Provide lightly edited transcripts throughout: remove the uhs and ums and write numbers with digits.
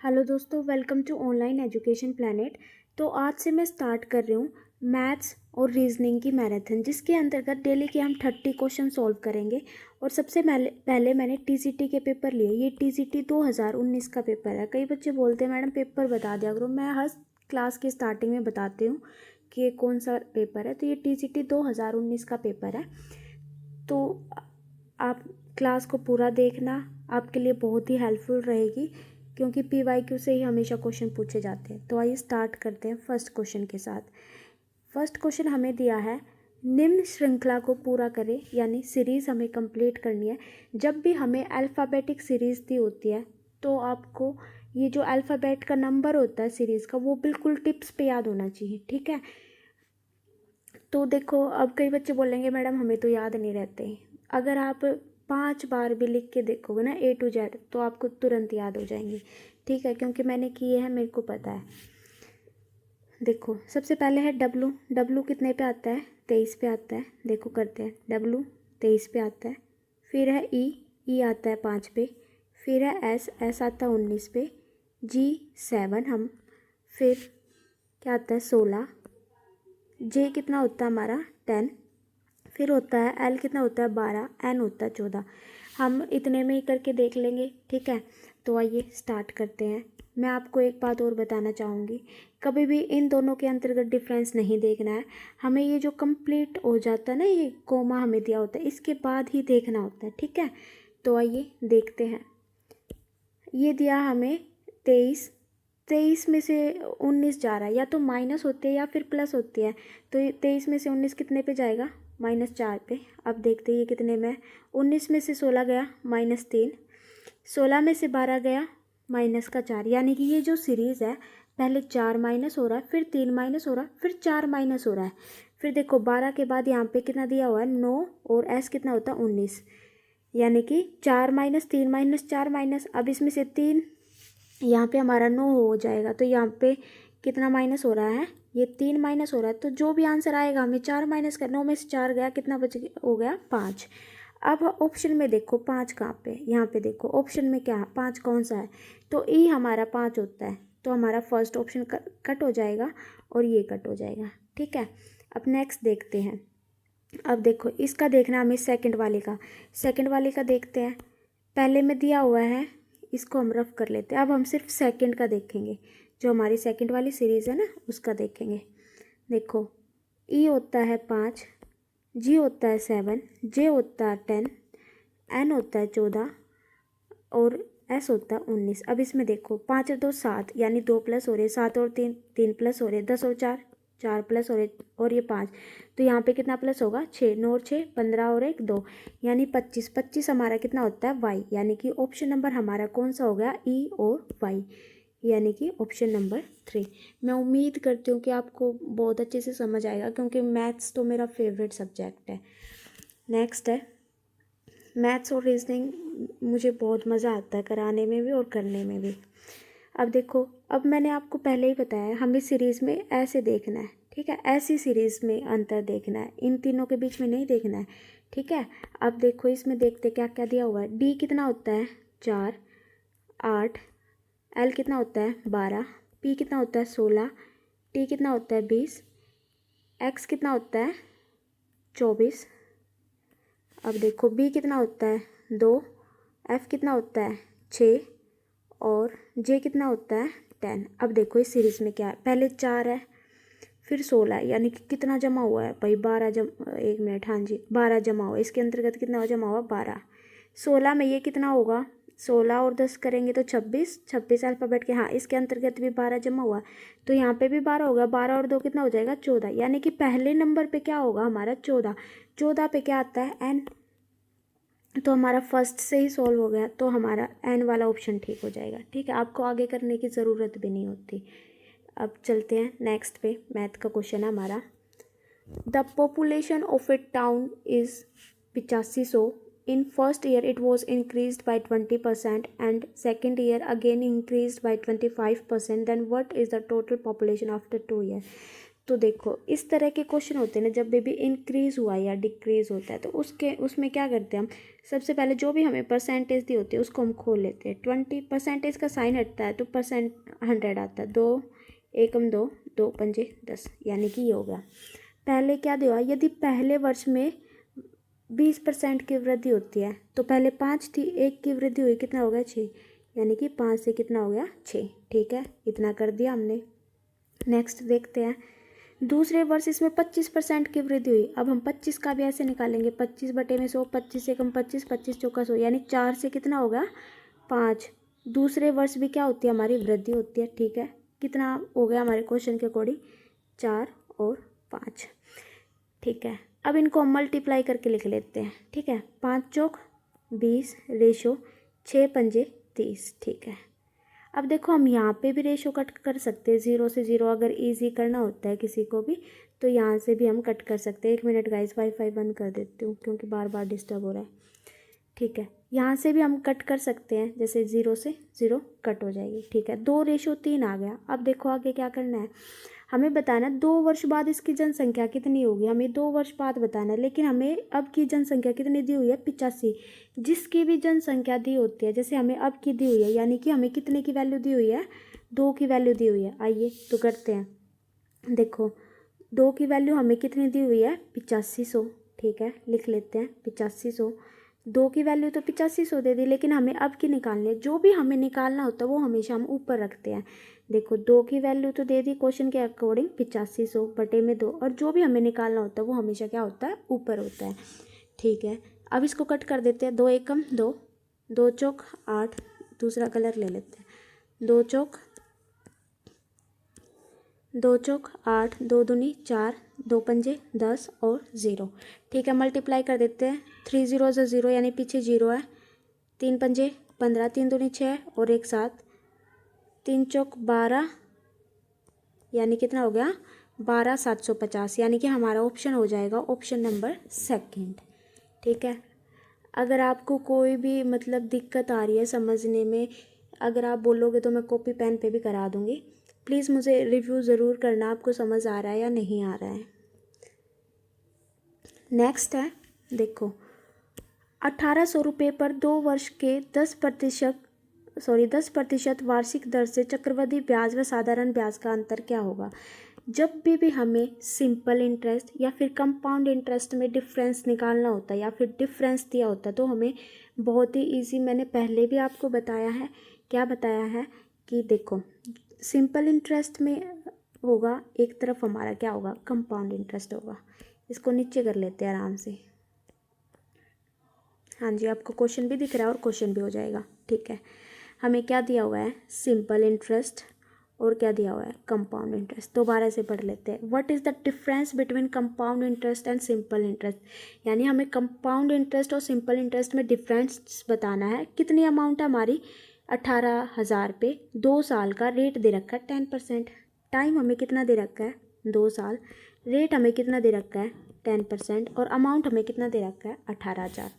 Hello दोस्तों, welcome to online education planet. तो आज से मैं स्टार्ट कर रही हूँ मैथ्स और रीजनिंग की मैराथन, जिसके अंतर्गत डेली के हम 30 क्वेश्चन सॉल्व करेंगे। और सबसे पहले मैंने टीसीटी के पेपर लिए। ये टीसीटी 2019 का पेपर है। कई बच्चे बोलते हैं मैडम पेपर बता दिया करो। मैं हर क्लास की स्टार्टिंग में बताती हूँ कि ये कौन सा पेपर है। तो ये टीसीटी 2019 का पेपर है। तो आप क्लास को पूरा देखना, आपके लिए बहुत ही हेल्पफुल रहेगी, क्योंकि पीवाईक्यू से ही हमेशा क्वेश्चन पूछे जाते हैं। तो आइए स्टार्ट करते हैं फर्स्ट क्वेश्चन के साथ। फर्स्ट क्वेश्चन हमें दिया है, निम्न श्रृंखला को पूरा करें, यानी सीरीज़ हमें कंप्लीट करनी है। जब भी हमें अल्फ़ाबेटिक सीरीज़ दी होती है तो आपको ये जो अल्फ़ाबेट का नंबर होता है सीरीज़ का, वो बिल्कुल टिप्स पे याद होना चाहिए। ठीक है, तो देखो, अब कई बच्चे बोलेंगे मैडम हमें तो याद नहीं रहते। अगर आप 5 बार भी लिख के देखोगे ना A to Z, तो आपको तुरंत याद हो जाएंगे। ठीक है, क्योंकि मैंने किए हैं, मेरे को पता है। देखो, सबसे पहले है डब्लू। डब्लू कितने पे आता है? 23 पे आता है। देखो करते हैं, डब्लू 23 पे आता है। फिर है ई। ई आता है 5 पे। फिर है एस। एस आता है 19 पे। जी 7 हम। फिर क्या आता है? 16। जे कितना होता है हमारा? 10। फिर होता है एल, कितना होता है? 12। एन होता है 14। हम इतने में ही करके देख लेंगे। ठीक है, तो आइए स्टार्ट करते हैं। मैं आपको एक बात और बताना चाहूँगी, कभी भी इन दोनों के अंतर्गत डिफरेंस नहीं देखना है। हमें ये जो कंप्लीट हो जाता है ना, ये कोमा हमें दिया होता है, इसके बाद ही देखना होता है। ठीक है, तो आइए देखते हैं। ये दिया हमें 23। 23 में से 19 जा रहा है, या तो माइनस होते हैं या फिर प्लस होती है। तो 23 में से 19 कितने पे जाएगा? -4 पे। अब देखते हैं ये कितने में है। 19 में से 16 गया, -3। 16 में से 12 गया, -4। यानी कि ये जो सीरीज़ है, पहले 4 माइनस हो रहा है, फिर 3 माइनस हो रहा है, फिर 4 माइनस हो रहा है। फिर देखो 12 के बाद यहाँ पे कितना दिया हुआ है? 9। और एस कितना होता है? 19। यानी कि 4 माइनस 3 माइनस 4 माइनस, अब इसमें से 3 यहाँ पे हमारा 9 हो जाएगा। तो यहाँ पे कितना माइनस हो रहा है? ये 3 माइनस हो रहा है। तो जो भी आंसर आएगा हमें 4 माइनस कर, 9 में से 4 गया, कितना बच हो गया? 5। अब ऑप्शन में देखो 5 कहाँ पे? यहाँ पे देखो ऑप्शन में क्या 5 कौन सा है? तो ई हमारा 5 होता है। तो हमारा फर्स्ट ऑप्शन कट हो जाएगा और ये कट हो जाएगा। ठीक है, अब नेक्स्ट देखते हैं। अब देखो इसका देखना हमें सेकंड वाले का। सेकंड वाले का देखते हैं। पहले में दिया हुआ है, इसको हम रफ कर लेते हैं। अब हम सिर्फ सेकंड का देखेंगे, जो हमारी सेकंड वाली सीरीज़ है ना, उसका देखेंगे। देखो, ई होता है 5, जी होता है 7, जे होता है 10, एन होता है 14 और एस होता है 19। अब इसमें देखो 5 और 2 7, यानी 2 प्लस हो रहे, 7 और 3 3 प्लस हो रहे, 10 और 4 4 प्लस हो रहे, और ये 5। तो यहाँ पे कितना प्लस होगा? 6। 9 और 6 15 और 1 2, यानी 25। 25 हमारा कितना होता है? वाई। यानी कि ऑप्शन नंबर हमारा कौन सा हो गया? ई और वाई, यानी कि ऑप्शन नंबर 3। मैं उम्मीद करती हूँ कि आपको बहुत अच्छे से समझ आएगा, क्योंकि मैथ्स तो मेरा फेवरेट सब्जेक्ट है। नेक्स्ट है मैथ्स और रीजनिंग। मुझे बहुत मज़ा आता है कराने में भी और करने में भी। अब देखो, अब मैंने आपको पहले ही बताया, हमें सीरीज़ में ऐसे देखना है। ठीक है, ऐसी सीरीज़ में अंतर देखना है, इन तीनों के बीच में नहीं देखना है। ठीक है, अब देखो इसमें देखते क्या क्या दिया हुआ है। डी कितना होता है? 4 8। एल कितना होता है? 12। पी कितना होता है? 16। टी कितना होता है? 20। एक्स कितना होता है? 24। अब देखो बी कितना होता है? 2। एफ कितना होता है? 6। और जे कितना होता है? 10। अब देखो इस सीरीज़ में क्या है, पहले 4 है, फिर 16 है, यानी कि कितना जमा हुआ है भाई? 12 1 मिनट, हाँ जी 12 जमा हुआ। इसके अंतर्गत कितना जमा हुआ? 12। 16 में ये कितना होगा? 16 और 10 करेंगे तो 26। 26 अल्फ़ाबेट के, हाँ इसके अंतर्गत भी 12 जमा हुआ। तो यहाँ पे भी 12 होगा। 12 और 2 कितना हो जाएगा? 14। यानी कि पहले नंबर पे क्या होगा हमारा? 14। 14 पे क्या आता है? एन। तो हमारा फर्स्ट से ही सॉल्व हो गया, तो हमारा एन वाला ऑप्शन ठीक हो जाएगा। ठीक है, आपको आगे करने की ज़रूरत भी नहीं होती। अब चलते हैं नेक्स्ट पे। मैथ का क्वेश्चन है हमारा, the population of a town is 8500। In first year it was increased by 20% and second year again increased by 25%। Then what is the total population after 2 year? तो देखो इस तरह के क्वेश्चन होते हैं ना, जब भी इंक्रीज़ हुआ या डिक्रीज़ होता है तो उसमें क्या करते हैं हम, सबसे पहले जो भी हमें परसेंटेज दी होती है उसको हम खोल लेते हैं। 20% का साइन हटता है तो परसेंट 100 आता है। 2 एकम 2, 2 पंजे 10, यानी कि ये होगा। पहले क्या दिया, यदि पहले वर्ष में 20% की वृद्धि होती है तो पहले 5 थी, 1 की वृद्धि हुई, कितना हो गया 6, यानी कि 5 से कितना हो गया 6। ठीक है, इतना कर दिया हमने। नेक्स्ट देखते हैं, दूसरे वर्ष इसमें 25% की वृद्धि हुई। अब हम 25 का भी ऐसे निकालेंगे, 25 बटे में 100, 25 से कम 25, 25 चौका 100, यानी 4 से कितना होगा 5। दूसरे वर्ष भी क्या होती है हमारी, वृद्धि होती है। ठीक है, कितना हो गया हमारे क्वेश्चन के अकॉर्डिंग, 4 और 5। ठीक है, अब इनको हम मल्टीप्लाई करके लिख लेते हैं। ठीक है, 5 चौक 20 रेशो 6 पंजे 30। ठीक है, अब देखो हम यहाँ पे भी रेशो कट कर सकते हैं, 0 से 0 अगर इजी करना होता है किसी को भी तो यहाँ से भी हम कट कर सकते हैं। 1 मिनट गाइस, वाईफाई बंद कर देती हूँ क्योंकि बार बार डिस्टर्ब हो रहा है। ठीक है, यहाँ से भी हम कट कर सकते हैं, जैसे 0 से 0 कट हो जाएगी। ठीक है, 2:3 आ गया। अब देखो आगे क्या करना है, हमें बताना है 2 वर्ष बाद इसकी जनसंख्या कितनी होगी। हमें 2 वर्ष बाद बताना है, लेकिन हमें अब की जनसंख्या कितनी दी हुई है, 85। जिसकी भी जनसंख्या दी होती है, जैसे हमें अब की दी हुई है, यानी कि हमें कितने की वैल्यू दी हुई है, 2 की वैल्यू दी हुई है। आइए तो करते हैं। देखो 2 की वैल्यू हमें कितनी दी हुई है, 8500। ठीक है, लिख लेते हैं 8500। 2 की वैल्यू तो 8500 दे दी, लेकिन हमें अब की निकालनी है। जो भी हमें निकालना होता है वो हमेशा हम ऊपर रखते हैं। देखो 2 की वैल्यू तो दे दी क्वेश्चन के अकॉर्डिंग 8500 बटे में 2, और जो भी हमें निकालना होता है वो हमेशा क्या होता है, ऊपर होता है। ठीक है, अब इसको कट कर देते हैं। 2 एकम 2, 2 चौक 8, दूसरा कलर ले लेते हैं। 2 चौक 8, 2 दूनी 4, 2 पंजे 10 और 0। ठीक है, मल्टीप्लाई कर देते हैं। 3 0 से 0 यानी पीछे 0 है। 3 पंजे 15, 3 दूनी 6 और 1 7, 3 चौक 12, यानी कितना हो गया 12 750, यानी कि हमारा ऑप्शन हो जाएगा ऑप्शन नंबर सेकंड। ठीक है, अगर आपको कोई भी मतलब दिक्कत आ रही है समझने में, अगर आप बोलोगे तो मैं कॉपी पेन पे भी करा दूँगी। प्लीज़ मुझे रिव्यू ज़रूर करना, आपको समझ आ रहा है या नहीं आ रहा है। नेक्स्ट है, देखो 1800 रुपये पर 2 वर्ष के 10% वार्षिक दर से चक्रवृद्धि ब्याज व साधारण ब्याज का अंतर क्या होगा। जब भी हमें सिंपल इंटरेस्ट या फिर कंपाउंड इंटरेस्ट में डिफरेंस निकालना होता है या फिर डिफरेंस दिया होता है तो हमें बहुत ही इजी, मैंने पहले भी आपको बताया है, क्या बताया है कि देखो सिंपल इंटरेस्ट में होगा एक तरफ हमारा क्या होगा, कंपाउंड इंटरेस्ट होगा। इसको नीचे कर लेते हैं आराम से। हाँ जी, आपको क्वेश्चन भी दिख रहा है और क्वेश्चन भी हो जाएगा। ठीक है, हमें क्या दिया हुआ है, सिंपल इंटरेस्ट, और क्या दिया हुआ है, कंपाउंड इंटरेस्ट। दोबारा से पढ़ लेते हैं। What is the difference between compound interest and simple interest, यानी हमें कंपाउंड इंटरेस्ट और सिंपल इंटरेस्ट में डिफरेंस बताना है। कितनी अमाउंट है हमारी, 18,000 पे 2 साल का रेट दे रखा है 10%। टाइम हमें कितना दे रखा है, 2 साल। रेट हमें कितना दे रखा है, 10%, और अमाउंट हमें कितना दे रखा है, 18,000।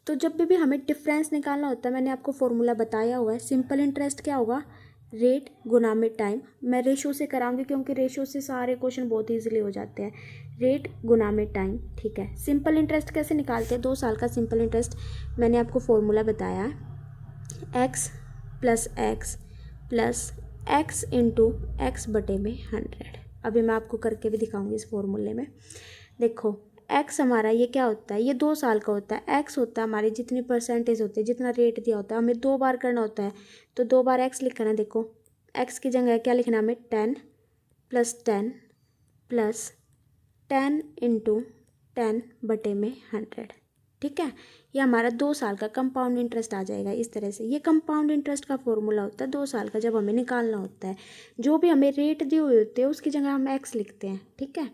तो जब भी हमें डिफरेंस निकालना होता है, मैंने आपको फॉर्मूला बताया हुआ है। सिंपल इंटरेस्ट क्या होगा, रेट गुना में टाइम। मैं रेशो से कराऊंगी क्योंकि रेशो से सारे क्वेश्चन बहुत इजीली हो जाते हैं। रेट गुना में टाइम। ठीक है, सिंपल इंटरेस्ट कैसे निकालते हैं, 2 साल का सिंपल इंटरेस्ट मैंने आपको फॉर्मूला बताया है, x plus x into x बटे में 100। अभी मैं आपको करके भी दिखाऊंगी इस फॉर्मूले में। देखो एक्स हमारा ये क्या होता है, ये 2 साल का होता है। एक्स होता है हमारी जितनी परसेंटेज होती है, जितना रेट दिया होता है, हमें 2 बार करना होता है तो 2 बार एक्स लिखना है। देखो एक्स की जगह क्या लिखना है हमें, 10 प्लस 10 इंटू 10 बटे में 100। ठीक है, ये हमारा 2 साल का कंपाउंड इंटरेस्ट आ जाएगा इस तरह से। ये कंपाउंड इंटरेस्ट का फॉर्मूला होता है 2 साल का, जब हमें निकालना होता है। जो भी हमें रेट दी हुई होती है उसकी जगह हम एक्स लिखते हैं। ठीक है,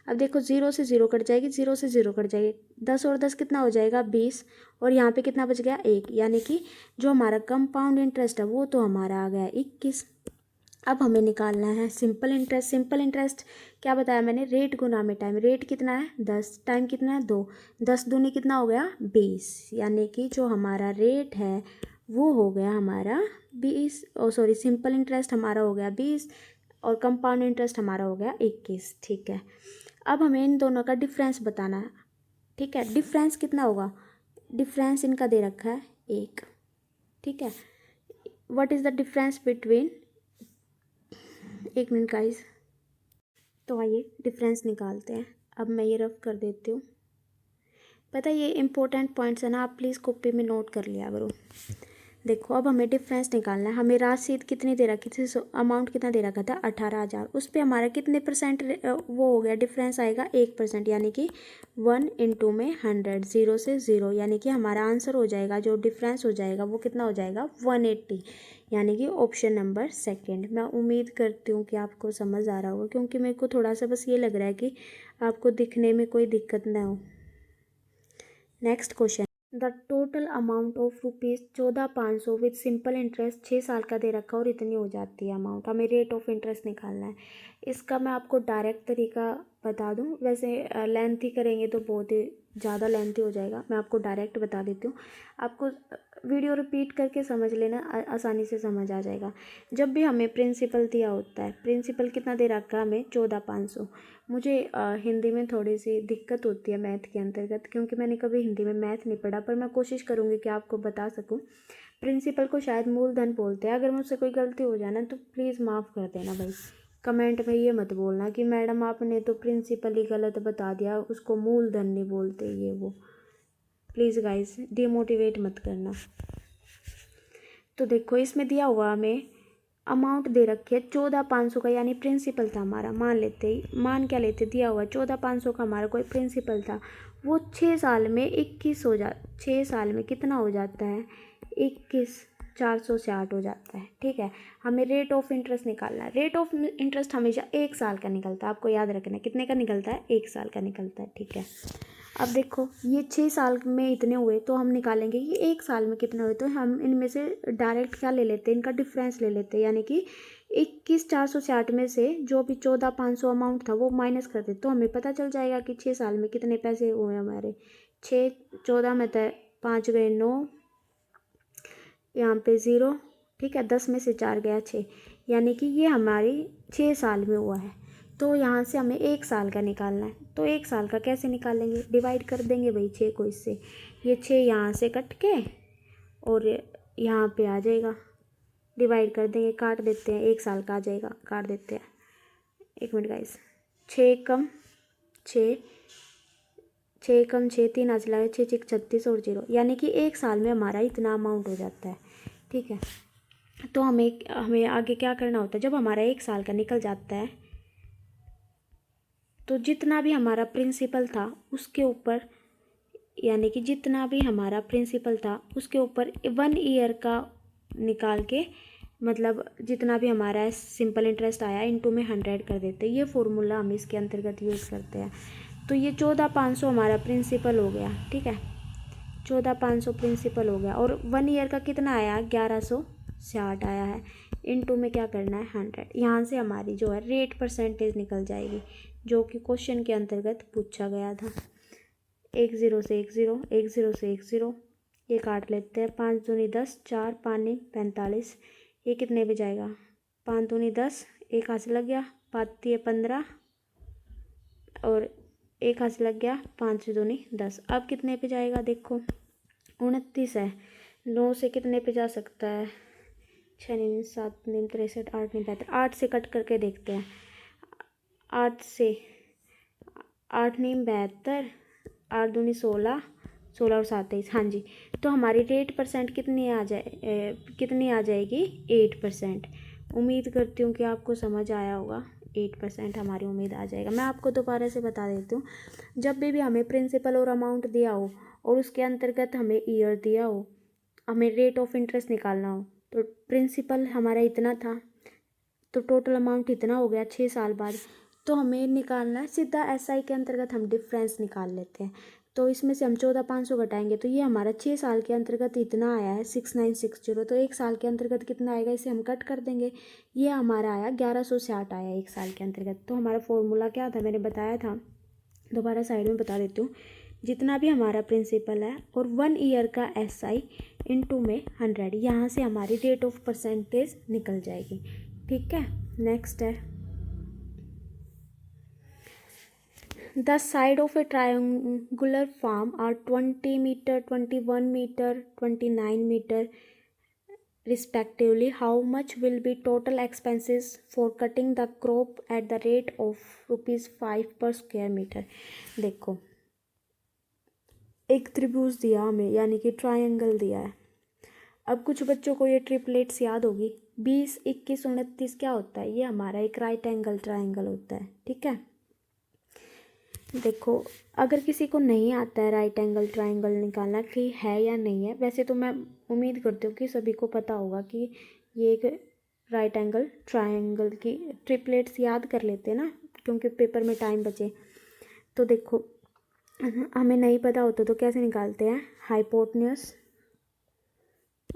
अब देखो 0 से 0 कट जाएगी, 0 से 0 कट जाएगी, 10 और 10 कितना हो जाएगा, 20, और यहाँ पे कितना बच गया, 1, यानी कि जो हमारा कंपाउंड इंटरेस्ट है वो तो हमारा आ गया 21। अब हमें निकालना है सिंपल इंटरेस्ट। सिंपल इंटरेस्ट क्या बताया मैंने, रेट गुना में टाइम। रेट कितना है 10, टाइम कितना है 2, 10 दूनी कितना हो गया 20, यानी कि जो हमारा रेट है वो हो गया हमारा 20, सिंपल इंटरेस्ट हमारा हो गया 20, और कंपाउंड इंटरेस्ट हमारा हो गया 21। ठीक है, अब हमें इन दोनों का डिफरेंस बताना है। ठीक है, डिफरेंस कितना होगा, डिफरेंस इनका दे रखा है 1। ठीक है, what is the difference between, एक मिनट गाइस, तो आइए डिफरेंस निकालते हैं। अब मैं ये रफ कर देती हूँ। पता है ये इंपॉर्टेंट पॉइंट्स है ना, आप प्लीज़ कॉपी में नोट कर लिया करो। देखो अब हमें डिफरेंस निकालना है। हमें राशि कितनी दे रखी थी, अमाउंट कितना दे रखा था 18,000। उस पर हमारा कितने परसेंट वो हो गया, डिफरेंस आएगा 1%, यानी कि 1 इंटू में 100, 0 से 0, यानी कि हमारा आंसर हो जाएगा, जो डिफरेंस हो जाएगा वो कितना हो जाएगा 180, यानी कि ऑप्शन नंबर सेकंड। मैं उम्मीद करती हूँ कि आपको समझ आ रहा होगा, क्योंकि मेरे को थोड़ा सा बस ये लग रहा है कि आपको दिखने में कोई दिक्कत ना हो। Next question, the total amount of rupees 14,500 with simple interest 6 साल का दे रखा और इतनी हो जाती है अमाउंट। हमें रेट ऑफ इंटरेस्ट निकालना है। इसका मैं आपको डायरेक्ट तरीका बता दूं, वैसे लेंथी करेंगे तो बहुत ही ज़्यादा लेंथी हो जाएगा। मैं आपको डायरेक्ट बता देती हूँ, आपको वीडियो रिपीट करके समझ लेना, आसानी से समझ आ जाएगा। जब भी हमें प्रिंसिपल दिया होता है, प्रिंसिपल कितना दे रखा है हमें 14,500। मुझे हिंदी में थोड़ी सी दिक्कत होती है मैथ के अंतर्गत, क्योंकि मैंने कभी हिंदी में मैथ नहीं पढ़ा, पर मैं कोशिश करूँगी कि आपको बता सकूँ। प्रिंसिपल को शायद मूलधन बोलते हैं। अगर मुझसे कोई गलती हो जाए ना तो प्लीज़ माफ़ कर देना भाई। कमेंट में ये मत बोलना कि मैडम आपने तो प्रिंसिपल ही गलत बता दिया, उसको मूलधन नहीं बोलते, ये वो। प्लीज़ गाइस डिमोटिवेट मत करना। तो देखो इसमें दिया हुआ हमें अमाउंट दे रखी है 14,500 का, यानी प्रिंसिपल था हमारा। मान क्या लेते, दिया हुआ 14,500 का हमारा कोई प्रिंसिपल था। वो 6 साल में 21 हो जा 6 साल में कितना हो जाता है 21,460 हो जाता है। ठीक है, हमें रेट ऑफ इंटरेस्ट निकालना है। रेट ऑफ इंटरेस्ट हमेशा 1 साल का निकलता है, आपको याद रखना है। कितने का निकलता है, 1 साल का निकलता है। ठीक है, अब देखो ये 6 साल में इतने हुए तो हम निकालेंगे कि 1 साल में कितने हुए। तो हम इनमें से डायरेक्ट क्या ले लेते हैं, इनका डिफरेंस ले लेते हैं, यानी कि 21,460 में से जो भी 14,500 अमाउंट था वो माइनस कर देते, तो हमें पता चल जाएगा कि 6 साल में कितने पैसे हुए हमारे। 6 14 में तो 5 गए 9, यहाँ पे 0। ठीक है, 10 में से 4 गया 6, यानी कि ये हमारी 6 साल में हुआ है। तो यहाँ से हमें 1 साल का निकालना है। तो 1 साल का कैसे निकालेंगे, डिवाइड कर देंगे भाई 6 को इससे। ये 6 यहाँ से कट के और यहाँ पे आ जाएगा, डिवाइड कर देंगे, काट देते हैं, 1 साल का आ जाएगा, काट देते हैं। एक मिनट गाइस, 6 कम 6, 6 कम 6, 3 आज लगा, 6 6 36 और 0, यानी कि 1 साल में हमारा इतना अमाउंट हो जाता है। ठीक है, तो हमें आगे क्या करना होता है, जब हमारा 1 साल का निकल जाता है तो जितना भी हमारा प्रिंसिपल था उसके ऊपर, यानी कि जितना भी हमारा प्रिंसिपल था उसके ऊपर 1 ईयर का निकाल के, मतलब जितना भी हमारा सिंपल इंटरेस्ट आया इंटू में 100 कर देते हैं। ये फॉर्मूला हम इसके अंतर्गत यूज़ करते हैं। तो ये 14,500 हमारा प्रिंसिपल हो गया। ठीक है, 14,500 प्रिंसिपल हो गया, और 1 ईयर का कितना आया 1160 आया है। इनटू में क्या करना है 100, यहाँ से हमारी जो है रेट परसेंटेज निकल जाएगी, जो कि क्वेश्चन के अंतर्गत पूछा गया था। 1 0 से 1 0, 1 0 से 1 0, ये काट लेते हैं। 5 दूनी 10, 4 5 45, ये कितने पे जाएगा, 5 दूनी 10, एक हाथ से लग गया, 5 15 और एक हाथ से लग गया, 5 दूनी 10। अब कितने पे जाएगा, देखो 29 है। 9 से कितने पे जा सकता है, 6 नहीं 7 नहीं 63, 8 नहीं 35, 8 से कट करके देखते हैं। 8 से 8 नहीं 72, 8 दूनी 16, 16 और 7 23, हाँ जी। तो हमारी रेट परसेंट कितनी आ जाएगी 8%। उम्मीद करती हूँ कि आपको समझ आया होगा। 8% हमारी उम्मीद आ जाएगा। मैं आपको दोबारा से बता देती हूँ, जब भी हमें प्रिंसिपल और अमाउंट दिया हो और उसके अंतर्गत हमें ईयर दिया हो, हमें रेट ऑफ इंटरेस्ट निकालना हो, तो प्रिंसिपल हमारा इतना था तो टोटल अमाउंट इतना हो गया 6 साल बाद, तो हमें निकालना है सीधा एसआई के अंतर्गत हम डिफरेंस निकाल लेते हैं। तो इसमें से हम 14,500 घटाएंगे तो ये हमारा 6 साल के अंतर्गत इतना आया है 6960। तो 1 साल के अंतर्गत कितना आएगा, इसे हम कट कर देंगे, ये हमारा आया 1160 आया 1 साल के अंतर्गत। तो हमारा फॉर्मूला क्या था, मैंने बताया था, दोबारा साइड में बता देती हूँ। जितना भी हमारा प्रिंसिपल है और 1 ईयर का एसआई इनटू में 100, यहाँ से हमारी रेट ऑफ परसेंटेज निकल जाएगी। ठीक है। नेक्स्ट है, the side of a triangular farm are 20 metre, 21 metre, 29 metre respectively. How much will be total expenses for cutting the crop at the rate of ₹5 per square meter? देखो, एक त्रिभुज दिया हमें, यानी कि ट्रायंगल दिया है। अब कुछ बच्चों को ये ट्रिपलेट्स याद होगी। 20, 21, 29 क्या होता है? ये हमारा एक राइट एंगल ट्रायंगल होता है। ठीक है, देखो अगर किसी को नहीं आता है राइट एंगल ट्रायंगल निकालना कि है या नहीं है, वैसे तो मैं उम्मीद करती हूँ कि सभी को पता होगा कि ये एक राइट एंगल ट्रायंगल की ट्रिपलेट्स याद कर लेते हैं ना, क्योंकि पेपर में टाइम बचे। तो देखो, हमें नहीं पता होता तो कैसे निकालते हैं? हाइपोटेन्यूस,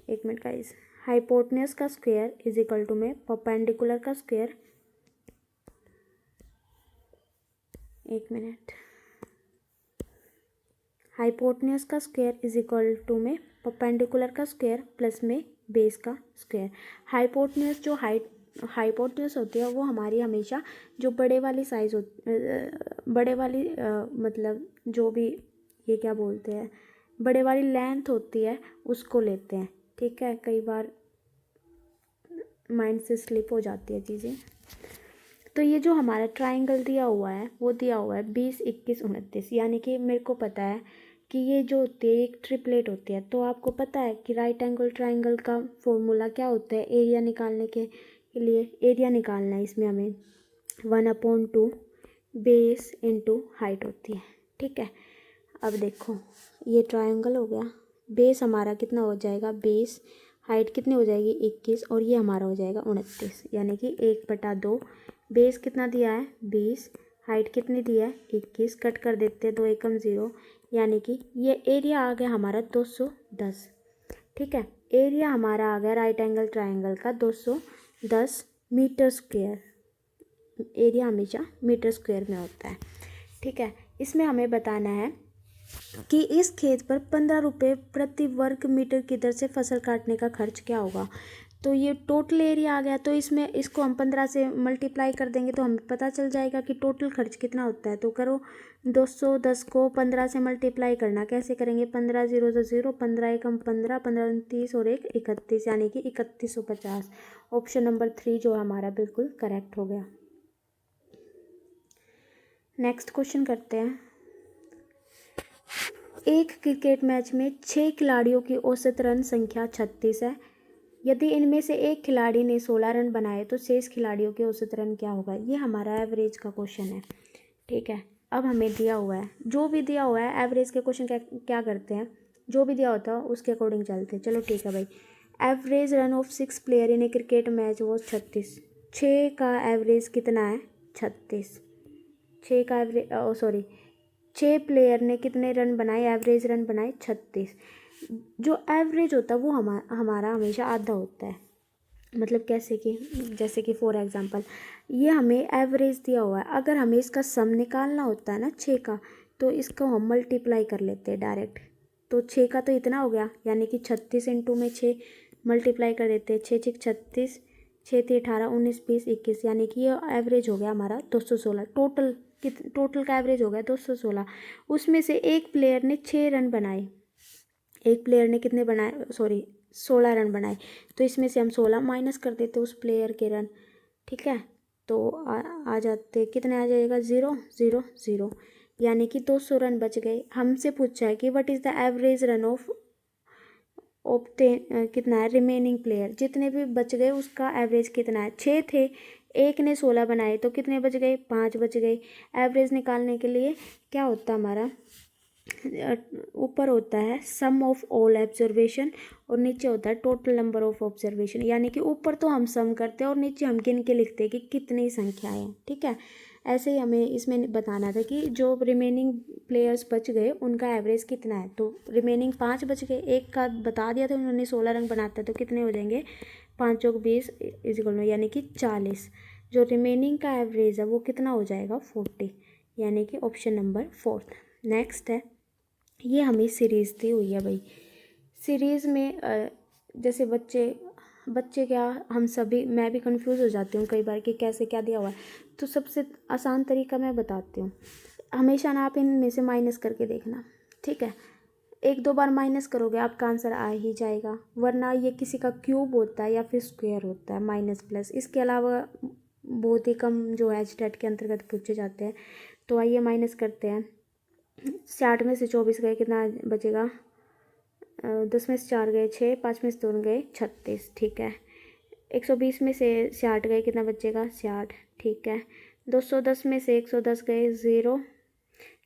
एक मिनट गाइस, हाइपोटेन्यूस का स्क्वायर इज इक्वल टू में परपेंडिकुलर का स्क्वायर, एक मिनट, हाइपोटेन्यूस का स्क्वायर इज इक्वल टू में परपेंडिकुलर का स्क्वायर प्लस में बेस का स्क्वायर। हाइपोटेन्यूस जो हाइपोटेन्यूस होती है वो हमारी हमेशा जो बड़े वाली साइज बड़े वाली मतलब जो भी ये क्या बोलते हैं, बड़े वाली लेंथ होती है उसको लेते हैं। ठीक है, कई बार माइंड से स्लिप हो जाती है चीज़ें। तो ये जो हमारा ट्रायंगल दिया हुआ है वो दिया हुआ है 20, 21, 29, यानी कि मेरे को पता है कि ये जो होती है एक ट्रिपलेट होती है। तो आपको पता है कि राइट एंगल ट्रायंगल का फॉर्मूला क्या होता है? एरिया निकालने के लिए एरिया निकालना है, इसमें हमें 1/2 बेस इंटू हाइट होती है। ठीक है, अब देखो ये ट्रायंगल हो गया, बेस हमारा कितना हो जाएगा? बेस हाइट कितनी हो जाएगी? 21, और ये हमारा हो जाएगा 29, यानी कि 1/2। बेस कितना दिया है? 20, हाइट कितनी दी है? 21, कट कर देते हैं, 2 एकम 0, यानी कि ये एरिया आ गया हमारा 210। ठीक है, एरिया हमारा आ गया राइट एंगल ट्रायंगल का 210 मीटर स्क्वायर। एरिया हमेशा मीटर स्क्वायर में होता है। ठीक है, इसमें हमें बताना है कि इस खेत पर 15 रुपये प्रति वर्ग मीटर की दर से फसल काटने का खर्च क्या होगा। तो ये टोटल एरिया आ गया, तो इसमें इसको हम 15 से मल्टीप्लाई कर देंगे तो हमें पता चल जाएगा कि टोटल खर्च कितना होता है। तो करो, 210 को 15 से मल्टीप्लाई करना, कैसे करेंगे? 15 0 0, 15 एकम 15, 15 29 और 1 31, यानी कि 3150। ऑप्शन नंबर 3 जो हमारा बिल्कुल करेक्ट हो गया। नेक्स्ट क्वेश्चन करते हैं। एक क्रिकेट मैच में 6 खिलाड़ियों की औसत रन संख्या 36 है। यदि इनमें से एक खिलाड़ी ने 16 रन बनाए तो शेष खिलाड़ियों के औसत रन क्या होगा? ये हमारा एवरेज का क्वेश्चन है। ठीक है, अब हमें दिया हुआ है, जो भी दिया हुआ है एवरेज के क्वेश्चन क्या करते हैं, जो भी दिया होता है उसके अकॉर्डिंग चलते हैं। चलो ठीक है भाई, average run of 6 player in A cricket match वो 36। 6 का एवरेज कितना है? 36। 6 का एवरेज, सॉरी, 6 प्लेयर ने कितने रन बनाए? एवरेज रन बनाए 36। जो एवरेज होता है वो हमारा हमेशा आधा होता है। मतलब कैसे कि, जैसे कि फॉर एग्जांपल ये हमें एवरेज दिया हुआ है, अगर हमें इसका सम निकालना होता है ना 6 का, तो इसको हम मल्टीप्लाई कर लेते हैं डायरेक्ट। तो 6 का तो इतना हो गया, यानी कि 36 इंटू में 6 मल्टीप्लाई कर देते हैं। 6 6 36, 6 3 18, 19 20 21, यानी कि ये एवरेज हो गया हमारा 216। टोटल का एवरेज हो गया 216। उसमें से एक प्लेयर ने 6 रन बनाए, एक प्लेयर ने कितने बनाए? सॉरी, 16 रन बनाए। तो इसमें से हम 16 माइनस कर देते उस प्लेयर के रन। ठीक है, तो आ जाते, कितने आ जाएगा? 0 0 0, यानी कि 200 रन बच गए। हमसे पूछा है कि what is the average run of कितना है? रिमेनिंग प्लेयर, जितने भी बच गए उसका एवरेज कितना है? 6 थे, एक ने 16 बनाए तो कितने बच गए? 5 बच गए। एवरेज निकालने के लिए क्या होता है हमारा? ऊपर होता है सम ऑफ ऑल ऑब्जर्वेशन और नीचे होता है टोटल नंबर ऑफ ऑब्जर्वेशन, यानी कि ऊपर तो हम सम करते हैं और नीचे हम गिन के लिखते हैं कि कितनी संख्याएं हैं। ठीक है, ऐसे ही हमें इसमें बताना था कि जो रिमेनिंग प्लेयर्स बच गए उनका एवरेज कितना है। तो रिमेनिंग 5 बच गए, एक का बता दिया था उन्होंने 16 रन बनाता है, तो कितने हो जाएंगे? 5 चौक 20 इक्वल, यानी कि 40। जो रिमेनिंग का एवरेज है वो कितना हो जाएगा? 40, यानी कि ऑप्शन नंबर 4। नेक्स्ट है, ये हमें सीरीज़ दी हुई है भाई। सीरीज़ में जैसे बच्चे बच्चे क्या, हम सभी, मैं भी कंफ्यूज हो जाती हूँ कई बार कि कैसे क्या दिया हुआ है। तो सबसे आसान तरीका मैं बताती हूँ। हमेशा ना आप इनमें से माइनस करके देखना, ठीक है। एक दो बार माइनस करोगे आपका आंसर आ ही जाएगा, वरना ये किसी का क्यूब होता है या फिर स्क्वायर होता है, माइनस प्लस। इसके अलावा बहुत ही कम जो है एचटेट के अंतर्गत पूछे जाते हैं। तो आइए माइनस करते हैं। 60 में से 24 गए, कितना बचेगा? 10 में से 4 गए 6, 5 में से 2 गए 36, ठीक है। 120 में से 60 गए, कितना बचेगा? 60, ठीक है। 210 में से 110 गए 0,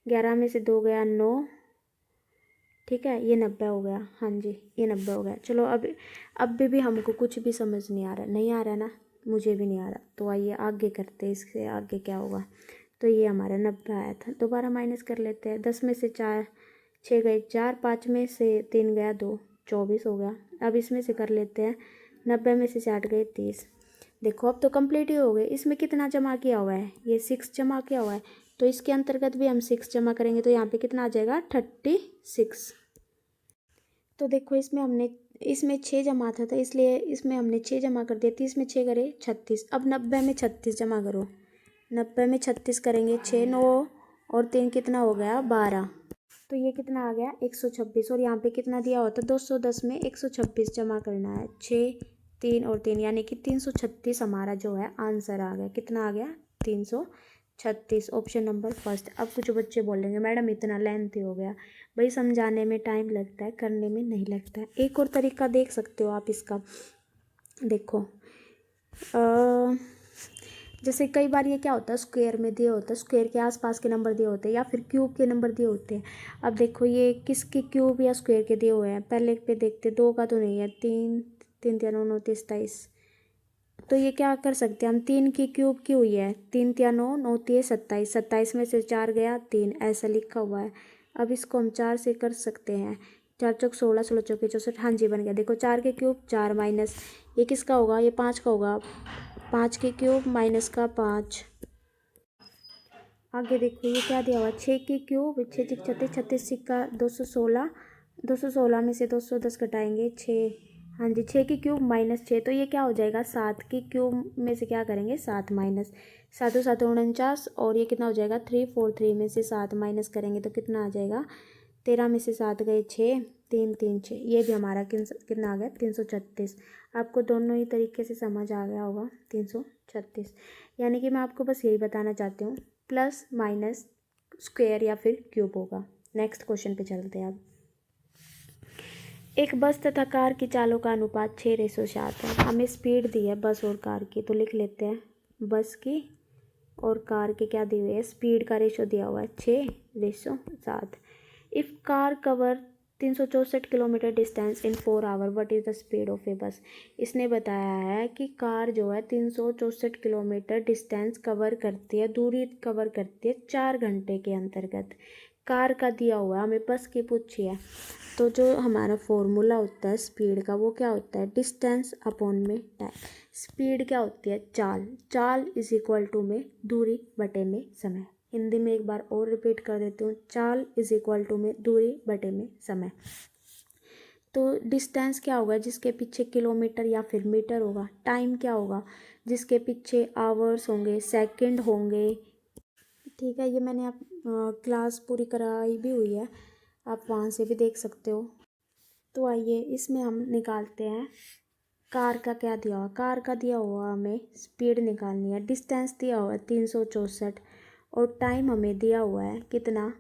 11 में से 2 गया 9, ठीक है। ये 90 हो गया, हाँ जी ये 90 हो गया। चलो अब भी हमको कुछ भी समझ नहीं आ रहा, नहीं आ रहा ना, मुझे भी नहीं आ रहा। तो आइए आगे करते हैं, इससे आगे क्या होगा। तो ये हमारा 90 आया था। दोबारा माइनस कर लेते हैं। 10 में से 4 6 गए 4, 5 में से 3 गया 2, 24 हो गया। अब इसमें से कर लेते हैं। 90 में से 60 गए 30। देखो अब तो कंप्लीट ही हो गए। इसमें कितना जमा किया हुआ है? ये 6 जमा किया हुआ है, तो इसके अंतर्गत भी हम 6 जमा करेंगे, तो यहाँ पे कितना आ जाएगा? 36। तो देखो इसमें 6 जमा था, तो इसलिए इसमें हमने 6 जमा कर दिया। 30 में 6 करे 36। अब 90 में 36 जमा करो। 90 में 36 करेंगे, 6 9 और 3 कितना हो गया? 12। तो ये कितना आ गया? 126। और यहाँ पे कितना दिया होता? 210 में 126 जमा करना है। 6 3 और 3 यानी कि 336 हमारा जो है आंसर आ गया। कितना आ गया? 336, ऑप्शन नंबर फर्स्ट। अब कुछ बच्चे बोलेंगे मैडम इतना लेंथी हो गया। भाई समझाने में टाइम लगता है, करने में नहीं लगता है। एक और तरीका देख सकते हो आप इसका। देखो जैसे कई बार ये क्या होता है, स्क्वायर में दिए होता है, स्क्वायर के आसपास के नंबर दिए होते हैं या फिर क्यूब के नंबर दिए होते हैं। अब देखो ये किसके क्यूब या स्क्वायर के दिए हुए हैं, पहले पे देखते। 2 का तो नहीं है, 3 3 3 9 29 27। तो ये क्या कर सकते हैं हम, 3 की क्यूब की हुई है, 3 3 9 9 3 27, 27 में से 4 गया 3, ऐसा लिखा हुआ है। अब इसको हम 4 से कर सकते हैं। 4 चौक 16, 16 चौके 64, हाँ जी बन गया। देखो 4 के क्यूब 4 माइनस, ये किसका होगा? ये 5 का होगा। 5 के क्यूब माइनस का 5। आगे देखो ये क्या दिया हुआ? 6 की क्यूब 6 6 36, 36 सिक्का 216, 216 में से 210 घटाएंगे 6, हाँ जी 6 की क्यूब माइनस 6। तो ये क्या हो जाएगा? 7 की क्यूब में से क्या करेंगे? 7 माइनस, 7 7 49। और ये कितना हो जाएगा? 3 4 3 में से 7 माइनस करेंगे तो कितना आ जाएगा? 13 में से 7 गए 6, 3 3 6। ये भी हमारा कितना आ गया? 336। आपको दोनों ही तरीके से समझ आ गया होगा। 336 यानी कि मैं आपको बस यही बताना चाहती हूँ, प्लस माइनस स्क्वायर या फिर क्यूब होगा। नेक्स्ट क्वेश्चन पे चलते हैं अब। एक बस तथा कार की चालों का अनुपात 6:7 है। हमें स्पीड दी है बस और कार की, तो लिख लेते हैं बस की और कार के क्या दिए हुए है? स्पीड का रेशो दिया हुआ है 6:7। If car cover 364 kilometre distance in 4 hour, what is the speed of a bus. इसने बताया है कि कार जो है 364 किलोमीटर डिस्टेंस कवर करती है, दूरी कवर करती है 4 घंटे के अंतर्गत। कार का दिया हुआ है, हमें बस की पूछी है। तो जो हमारा फॉर्मूला होता है स्पीड का, वो क्या होता है? डिस्टेंस अपॉन में टाइम। स्पीड क्या होती है? चाल। चाल इज इक्वल टू में दूरी बटे में समय। हिंदी में एक बार और रिपीट कर देती हूँ, चाल इज इक्वल टू में दूरी बटे में समय। तो डिस्टेंस क्या होगा? जिसके पीछे किलोमीटर या फिर मीटर होगा। टाइम क्या होगा? जिसके पीछे आवर्स होंगे, सेकंड होंगे। ठीक है, ये मैंने आप क्लास पूरी कराई भी हुई है, आप वहाँ से भी देख सकते हो। तो आइए इसमें हम निकालते हैं कार का क्या दिया हुआ। कार का दिया हुआ हमें स्पीड निकालनी है। डिस्टेंस दिया हुआ है 364 और टाइम हमें दिया हुआ है कितना?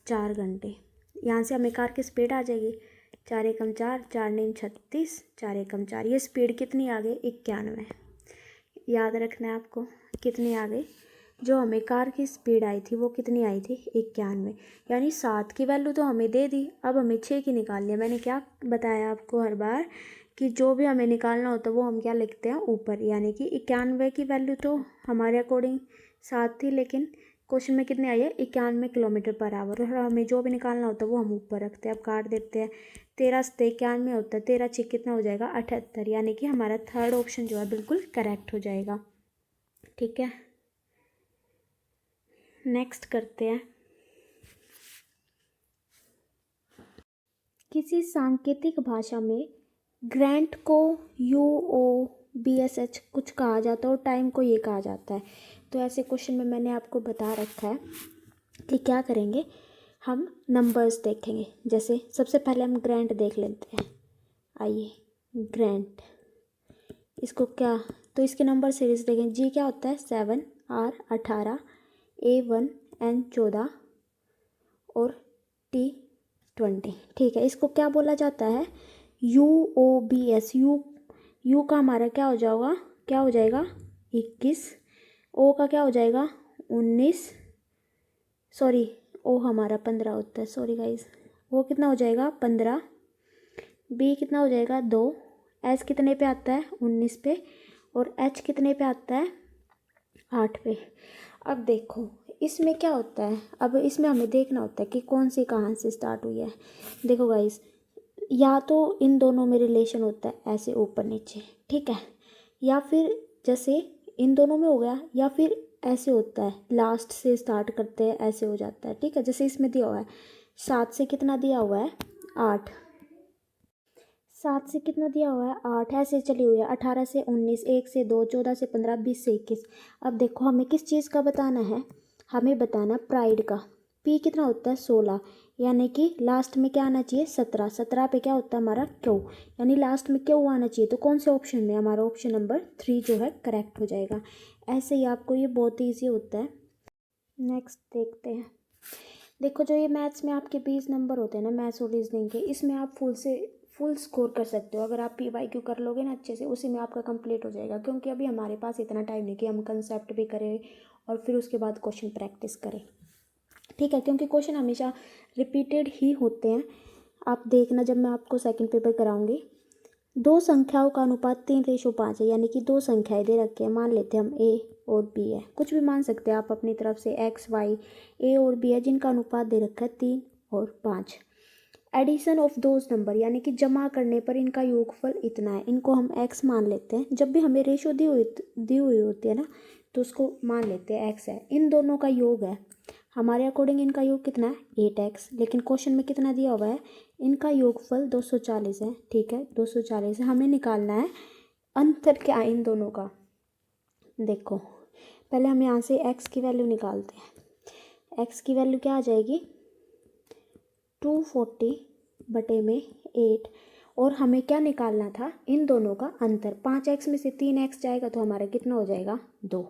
4 घंटे। यहाँ से हमें कार की स्पीड आ जाएगी 4 एकम 4, 4 9 36, 4 एकम 4। ये स्पीड कितनी आ गई? 91। याद रखना है आपको, कितनी आ गई? जो हमें कार की स्पीड आई थी वो कितनी आई थी? 91। यानी 7 की वैल्यू तो हमें दे दी, अब हमें 6 की निकालनी है। मैंने क्या बताया आपको हर बार कि जो भी हमें निकालना होता है वो हम क्या लिखते हैं? ऊपर। यानी कि 91 की वैल्यू तो हमारे अकॉर्डिंग 7 थी, लेकिन क्वेश्चन में कितने आई है? 91 किलोमीटर पर आवर। और हमें जो भी निकालना होता है वो हम ऊपर रखते हैं। अब काट देते हैं। 13 से 91 होता है, 13 6 कितना हो जाएगा? 78। यानी कि हमारा थर्ड ऑप्शन जो है बिल्कुल करेक्ट हो जाएगा। ठीक है, नेक्स्ट करते हैं। किसी सांकेतिक भाषा में ग्रांट को UOBSH कुछ कहा जाता है और टाइम को ये कहा जाता है। तो ऐसे क्वेश्चन में मैंने आपको बता रखा है कि क्या करेंगे, हम नंबर्स देखेंगे। जैसे सबसे पहले हम ग्रांट देख लेते हैं। आइए ग्रांट, इसको क्या, तो इसके नंबर सीरीज देखें। G क्या होता है 7, R 18, A1, N 14 और T 20। ठीक है, इसको क्या बोला जाता है, UOBS। यू का हमारा क्या हो जाएगा, 21, O का क्या हो जाएगा 19, सॉरी O हमारा 15 होता है, सॉरी गाइज, वो कितना हो जाएगा 15, B कितना हो जाएगा 2, S कितने पे आता है 19 पे, और H कितने पे आता है 8 पे। अब देखो इसमें क्या होता है, अब इसमें हमें देखना होता है कि कौन सी कहाँ से स्टार्ट हुई है। देखो गाइस, या तो इन दोनों में रिलेशन होता है ऐसे ऊपर नीचे, ठीक है, या फिर जैसे इन दोनों में हो गया, या फिर ऐसे होता है लास्ट से स्टार्ट करते हैं ऐसे हो जाता है। ठीक है, जैसे इसमें दिया हुआ है 7 से कितना दिया हुआ है 8, 7 से कितना दिया हुआ है 8, ऐसे चली हुई है 18 से 19, 1 से 2, 14 से 15, 20 से 21। अब देखो हमें किस चीज़ का बताना है, हमें बताना प्राइड का। P कितना होता है 16, यानी कि लास्ट में क्या आना चाहिए 17, 17 पे क्या होता है हमारा Q, यानी लास्ट में Q आना चाहिए। तो कौन से ऑप्शन में, हमारा ऑप्शन नंबर 3 जो है करेक्ट हो जाएगा। ऐसे ही आपको ये बहुत ईजी होता है। नेक्स्ट देखते हैं। देखो जो ये मैथ्स में आपके 20 नंबर होते हैं ना, मैथ्स और रीजनिंग के, इसमें आप फुल स्कोर कर सकते हो। अगर आप PYQ कर लोगे ना अच्छे से, उसी में आपका कंप्लीट हो जाएगा। क्योंकि अभी हमारे पास इतना टाइम नहीं कि हम कंसेप्ट भी करें और फिर उसके बाद क्वेश्चन प्रैक्टिस करें। ठीक है, क्योंकि क्वेश्चन हमेशा रिपीटेड ही होते हैं। आप देखना, जब मैं आपको सेकंड पेपर कराऊंगी, दो संख्याओं का अनुपात 3:5 है, यानी कि दो संख्याएं दे रखी है, मान लेते हैं हम A और B है, कुछ भी मान सकते हैं आप अपनी तरफ से, X Y, A और B है, जिनका अनुपात दे रखा है 3 और 5। एडिशन ऑफ दोज नंबर, यानी कि जमा करने पर इनका योगफल इतना है, इनको हम X मान लेते हैं। जब भी हमें रेशो दी हुई होती है ना, तो उसको मान लेते हैं X है। इन दोनों का योग है, हमारे अकॉर्डिंग इनका योग कितना है 8x, लेकिन क्वेश्चन में कितना दिया हुआ है, इनका योगफल 240 है। ठीक है, 240 है, हमें निकालना है अंतर क्या है इन दोनों का। देखो पहले हम यहाँ से x की वैल्यू निकालते हैं। x की वैल्यू क्या आ जाएगी 240 बटे में 8, और हमें क्या निकालना था इन दोनों का अंतर। 5x में से 3x जाएगा तो हमारा कितना हो जाएगा 2,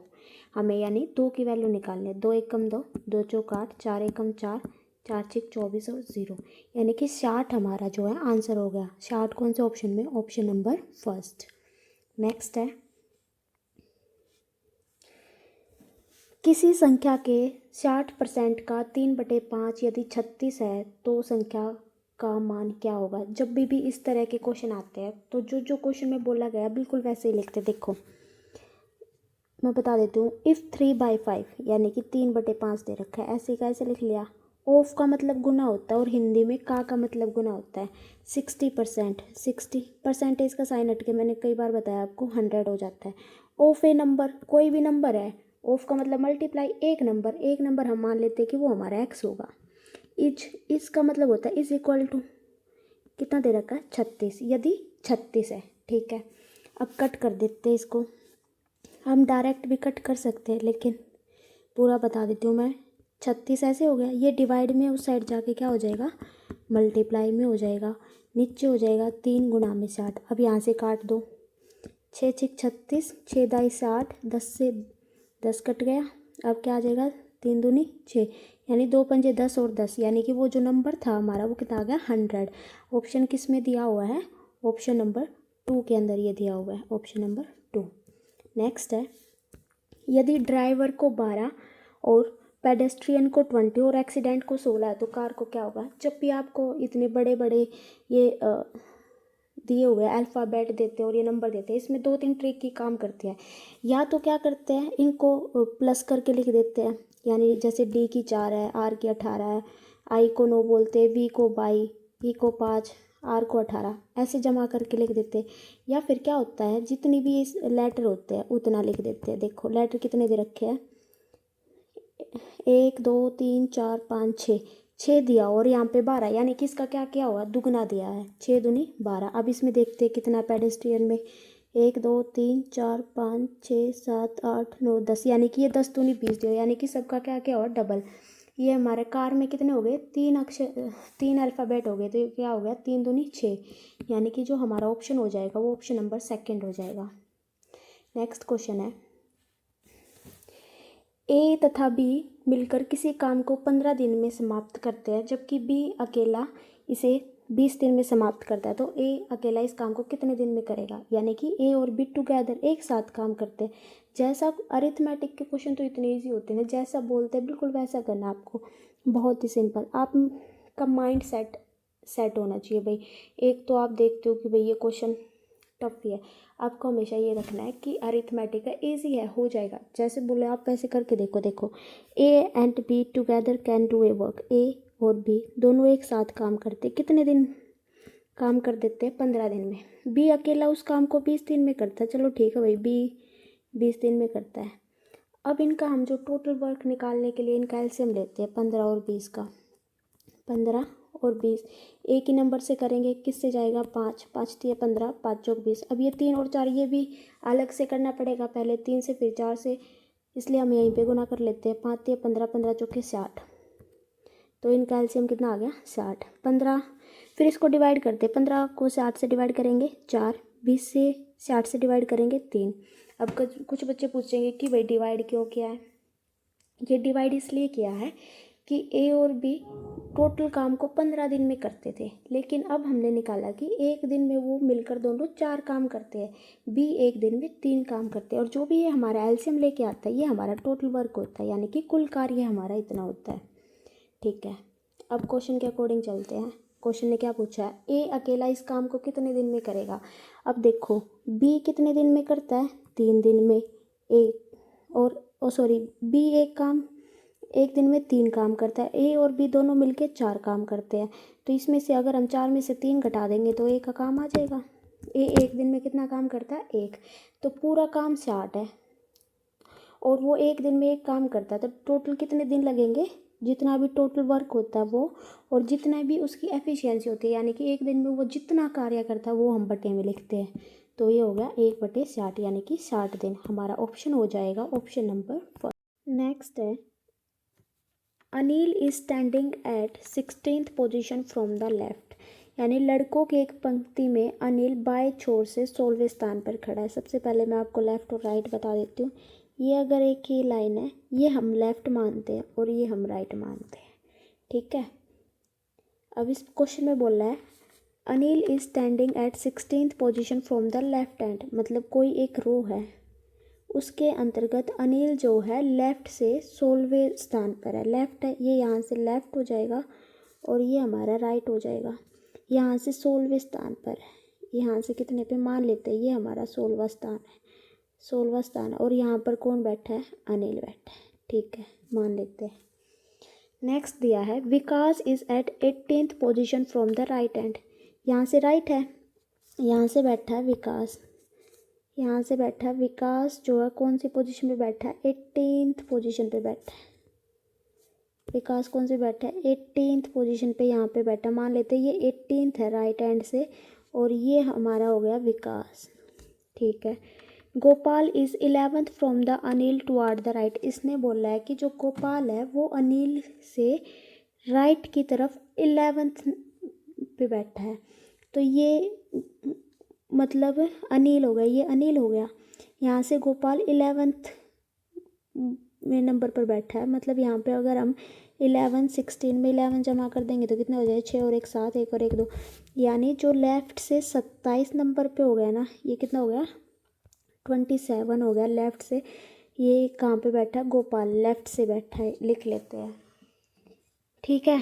हमें यानी 2 की वैल्यू निकालनी है। 2 एकम 2, 2 चौक 8, 4 एकम 4, 4 छिक 24 और 0, यानी कि 60 हमारा जो है आंसर हो गया। 60 कौन से ऑप्शन में, ऑप्शन नंबर फर्स्ट। नेक्स्ट है, किसी संख्या के 60% का 3/5 यदि 36 है तो संख्या का मान क्या होगा। जब भी इस तरह के क्वेश्चन आते हैं तो जो क्वेश्चन में बोला गया बिल्कुल वैसे ही लिखते। देखो मैं बता देती हूँ, इफ़ 3/5 यानी कि 3/5 दे रखा है, ऐसे कैसे लिख लिया। ऑफ का मतलब गुना होता है और हिंदी में का मतलब गुना होता है। 60%, 60 परसेंटेज का साइन हट के मैंने कई बार बताया आपको 100 हो जाता है। ऑफ ए नंबर, कोई भी नंबर है, ऑफ का मतलब मल्टीप्लाई एक नंबर हम मान लेते हैं कि वो हमारा x होगा। इसका मतलब होता है इज इक्वल टू कितना दे रखा है 36, यदि 36 है। ठीक है, अब कट कर देते हैं इसको, हम डायरेक्ट भी कट कर सकते हैं लेकिन पूरा बता देती हूँ मैं। 36 ऐसे हो गया, ये डिवाइड में उस साइड जाके क्या हो जाएगा मल्टीप्लाई में हो जाएगा, नीचे हो जाएगा 3 गुना में 60। अब यहाँ से काट दो, 6 छिक 36, 6 दाई 60, 10 से 10 कट गया। अब क्या आ जाएगा 3 दूनी 6, यानी 2 पंजे 10 और 10, यानी कि वो जो नंबर था हमारा वो कितना आ गया 100। ऑप्शन किस में दिया हुआ है, ऑप्शन नंबर 2 के अंदर ये दिया हुआ है, ऑप्शन नंबर 2। नेक्स्ट है, यदि ड्राइवर को 12 और पेडेस्ट्रियन को 20 और एक्सीडेंट को 16 है तो कार को क्या होगा। जब भी आपको इतने बड़े बड़े ये दिए हुए अल्फ़ाबेट देते हैं और ये नंबर देते हैं, इसमें 2-3 ट्रिक की काम करते हैं। या तो क्या करते हैं, इनको प्लस करके लिख देते हैं, यानी जैसे D की 4 है, R की 18 है, I को 9 बोलते हैं, V को 22, E को 5, R को 18, ऐसे जमा करके लिख देते हैं। या फिर क्या होता है, जितनी भी इस लेटर होते हैं उतना लिख देते हैं। देखो लेटर कितने दे रखे हैं 1 2 3 4 5 6, 6 दिया और यहाँ पे 12, यानी कि इसका क्या क्या हुआ, दुगना दिया है। 6 दूनी 12। अब इसमें देखते हैं कितना पेडेस्ट्रियन में, 1 2 3 4 5 6 7 8 9 10, यानी कि ये 10 दूनी 20 दिया, यानी कि सबका क्या क्या हुआ, डबल। ये हमारे कार में कितने हो गए, 3 अल्फ़ाबेट हो गए, तो ये क्या हो गया, 3 दूनी 6, यानी कि जो हमारा ऑप्शन हो जाएगा वो ऑप्शन नंबर सेकंड हो जाएगा। नेक्स्ट क्वेश्चन है, ए तथा बी मिलकर किसी काम को 15 दिन में समाप्त करते हैं, जबकि बी अकेला इसे 20 दिन में समाप्त करता है, तो ए अकेला इस काम को कितने दिन में करेगा, यानी कि ए और बी टुगेदर एक साथ काम करते हैं। जैसा अरिथमेटिक के क्वेश्चन तो इतने ईजी होते हैं, जैसा बोलते हैं बिल्कुल वैसा करना आपको, बहुत ही सिंपल। आपका माइंड सेट होना चाहिए भाई। एक तो आप देखते हो कि भाई ये क्वेश्चन टफ ही है, आपको हमेशा ये रखना है कि अरिथमेटिक है, ईजी है, हो जाएगा। जैसे बोले आप वैसे करके देखो A and B together can do a work, A और बी दोनों एक साथ काम करते, कितने दिन काम कर देते हैं, 15 दिन में। बी अकेला उस काम को 20 दिन में करता है, चलो ठीक है भाई, बी 20 दिन में करता है। अब इनका हम जो टोटल वर्क निकालने के लिए इनका एलसीएम लेते हैं 15 और 20 का, 15 और 20 एक ही नंबर से करेंगे, किससे जाएगा, 5 5 दिए 15, 5 चौक 20। अब ये 3 और 4 ये भी अलग से करना पड़ेगा, पहले 3 से फिर 4 से, इसलिए हम यहीं पे गुना कर लेते हैं। 5 दिए 15, 15 चौके 60, तो इनका एलसीएम कितना आ गया, 60। 15 फिर इसको डिवाइड करते हैं, 15 को 60 से डिवाइड करेंगे 4, 20 से 60 से डिवाइड करेंगे 3। अब कुछ बच्चे पूछेंगे कि भाई डिवाइड क्यों किया है, ये डिवाइड इसलिए किया है कि ए और बी टोटल काम को 15 दिन में करते थे, लेकिन अब हमने निकाला कि एक दिन में वो मिलकर दोनों 4 काम करते हैं, बी एक दिन में 3 काम करते हैं, और जो भी ये हमारा एलसीएम लेके आता है ये हमारा टोटल वर्क होता है, यानी कि कुल कार्य हमारा इतना होता है। ठीक है, अब क्वेश्चन के अकॉर्डिंग चलते हैं। क्वेश्चन ने क्या पूछा है, ए अकेला इस काम को कितने दिन में करेगा। अब देखो बी कितने दिन में करता है, 3 दिन में। ए और बी एक दिन में 3 काम करता है, ए और बी दोनों मिलके 4 काम करते हैं, तो इसमें से अगर हम 4 में से 3 घटा देंगे तो ए का काम आ जाएगा। ए एक दिन में कितना काम करता है, 1, तो पूरा काम 60 है, और वो एक दिन में 1 काम करता है, तो टोटल कितने दिन लगेंगे, जितना भी टोटल वर्क होता है वो, और जितना भी उसकी एफिशिएंसी होती है, यानी कि एक दिन में वो जितना कार्य करता है वो हम बटे में लिखते हैं, तो ये हो गया 1/60, यानी कि 60 दिन। हमारा ऑप्शन हो जाएगा ऑप्शन नंबर 1। नेक्स्ट है, Anil is standing at 16th position from the left, यानी लड़कों की एक पंक्ति में अनिल बाएं छोर से 16वें स्थान पर खड़ा है। सबसे पहले मैं आपको लेफ़्ट और राइट बता देती हूँ। ये अगर एक ही लाइन है, ये हम लेफ़्ट मानते हैं और ये हम राइट मानते हैं, ठीक है। अब इस क्वेश्चन में बोल रहा है Anil is standing at 16th position from the left hand, मतलब कोई एक रो है, उसके अंतर्गत अनिल जो है लेफ़्ट से 16वें स्थान पर है। लेफ़्ट है, ये यहाँ से लेफ़्ट हो जाएगा और ये हमारा राइट हो जाएगा। यहाँ से 16वें स्थान पर है, यहाँ से कितने पे मान लेते हैं, ये हमारा 16वां स्थान है, 16वां स्थान है, और यहाँ पर कौन बैठा है, अनिल बैठा है, ठीक है, मान लेते हैं। नेक्स्ट दिया है Vikas is at 18th position from the right hand, यहाँ से राइट है, यहाँ से बैठा है विकास, यहाँ से बैठा है विकास जो है कौन सी पोजीशन पे बैठा है, 18th पोजीशन पे बैठा है। विकास कौन से बैठा है, 18th पोजीशन पे यहाँ पे बैठा, मान लेते हैं ये 18th है राइट हैंड से, और ये हमारा हो गया विकास, ठीक है। Gopal is 11th from the Anil toward the right, इसने बोला है कि जो गोपाल है वो अनिल से राइट की तरफ 11th पे बैठा है, तो ये मतलब अनिल हो गया, ये अनिल हो गया। यहाँ से गोपाल 11th में नंबर पर बैठा है, मतलब यहाँ पे अगर हम 11 16 में 11 जमा कर देंगे तो कितने हो जाए, 6 और 1 7, 1 और 1 2, यानी जो लेफ़्ट से 27 नंबर पे हो गया ना, ये कितना हो गया, 27 हो गया लेफ़्ट से। ये कहाँ पे बैठा है, गोपाल लेफ़्ट से बैठा है, लिख लेते हैं, ठीक है।